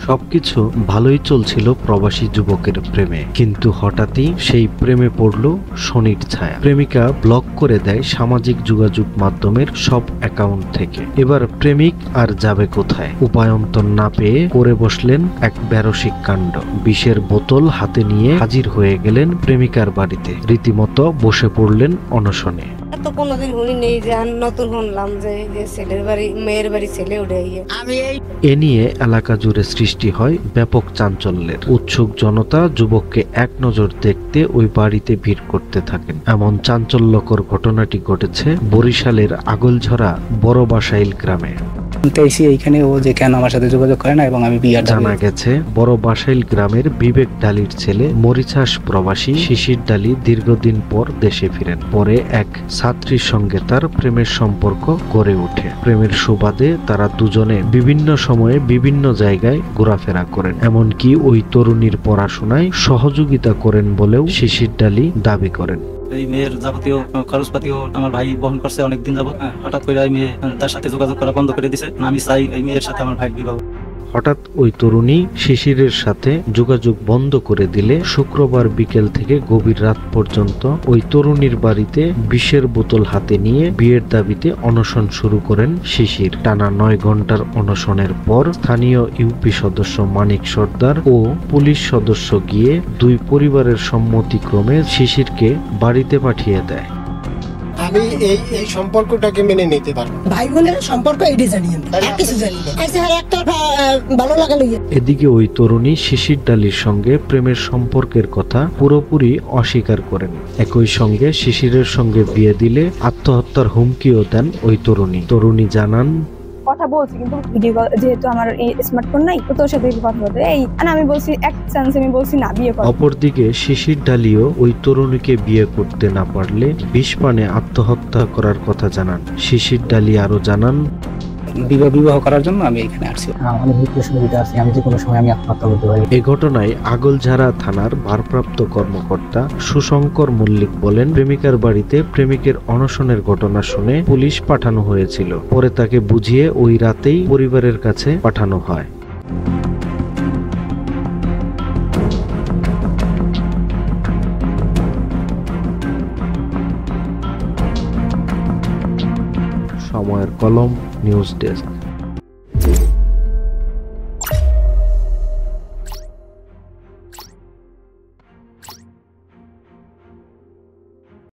সবকিছু ভালোই চলছিল প্রবাসী যুবকের প্রেমে, কিন্তু হঠাৎই সেই প্রেমে পড়ল শনির ছায়া। প্রেমিকা ব্লক করে দেয় সামাজিক যোগাযোগ মাধ্যমের সব অ্যাকাউন্ট থেকে। এবার প্রেমিক আর যাবে কোথায়? উপায়ন্তর না পেয়ে করে বসলেন এক বেরসিক কাণ্ড। বিষের বোতল হাতে নিয়ে হাজির হয়ে গেলেন প্রেমিকার বাড়িতে। রীতিমতো বসে পড়লেন অনশনে। তো কোনোদিন শুনি নেই যে নতুন শুনলাম যে ছেলের বাড়ি মেয়ের বাড়ি ছেলে উঠে গিয়ে। এ নিয়ে এলাকা জুড়ে সৃষ্টি হয় ব্যাপক চাঞ্চল্যের। উৎসুক জনতা যুবককে এক নজর দেখতে ওই বাড়িতে ভিড় করতে থাকেন। এমন চাঞ্চল্যকর ঘটনাটি ঘটেছে বরিশালের আগলঝরা বড় বাসাইল গ্রামে। এইখানে ও যে কেন আমার সাথে যোগাযোগ করে না এবং আমি বিয়ার জানা গেছে বড় বাসাইল গ্রামের বিবেক ডালির ছেলে মরিচাস প্রবাসী শিশির ডালি দীর্ঘদিন পর দেশে ফিরেন। পরে এক ছাত্রীর সঙ্গে তার প্রেমের সম্পর্ক গড়ে ওঠে। প্রেমের সুবাদে তারা দুজনে বিভিন্ন সময়ে বিভিন্ন জায়গায় ঘোরাফেরা করেন, এমনকি ওই তরুণীর পড়াশোনায় সহযোগিতা করেন বলেও শিশির ডালি দাবি করেন। এই মেয়ের যাবতীয় খরচপাতিও আমার ভাই বহন করছে অনেকদিন যাবত। হঠাৎ করে এই মেয়ে তার সাথে যোগাযোগ করা বন্ধ করে দিছে। আমি চাই এই মেয়ের সাথে আমার ভাই বিবাহ। হঠাৎ ওই তরুণী শিশিরের সাথে যোগাযোগ বন্ধ করে দিলে শুক্রবার বিকেল থেকে গভীর রাত পর্যন্ত ওই তরুণীর বাড়িতে বিষের বোতল হাতে নিয়ে বিয়ের দাবিতে অনশন শুরু করেন শিশির। টানা 9 ঘন্টার অনশনের পর স্থানীয় ইউপি সদস্য মানিক সর্দার ও পুলিশ সদস্য গিয়ে দুই পরিবারের সম্মতিক্রমে শিশিরকে বাড়িতে পাঠিয়ে দেয়। আমি এই সম্পর্কটাকে মেনে নিতে পারবো। ভাই বোনের সম্পর্ক এটি জানি না, কিছু জানি না। একটা ভালো লাগা লইয়া। এদিকে ওই তরুণী শিশির ডালির সঙ্গে প্রেমের সম্পর্কের কথা পুরোপুরি অস্বীকার করেন। একই সঙ্গে শিশিরের সঙ্গে বিয়ে দিলে আত্মহত্যার হুমকিও দেন ওই তরুণী জানান, কথা বলছি কিন্তু ভিডিও যেহেতু আমার স্মার্টফোন নাই তো তোর সাথে কথা বলতে এই আমি বলছি এক চান্স আমি বলছি না বিয়ে কর। অপরদিকে শিশির ডালিও ওই তরুণীকে বিয়ে করতে না পারলে বিষপানে আত্মহত্যা করার কথা জানান। শিশির ডালি আরো জানান, বিবাহ করার জন্য আমি এখানে আসছি। অনেক বিপদের আছি, আমি যে কোনো সময় আমি আত্মহত্যা করতে পারি। এই ঘটনায় আগলঝাড়া থানার ভারপ্রাপ্ত কর্মকর্তা সুশঙ্কর মল্লিক বলেন, প্রেমিকার বাড়িতে প্রেমিকের অনশনের ঘটনা শুনে পুলিশ পাঠানো হয়েছিল। পরে তাকে বুঝিয়ে ওই রাতেই পরিবারের কাছে পাঠানো হয়। সময়ের কলম, নিউজ ডেস্ক।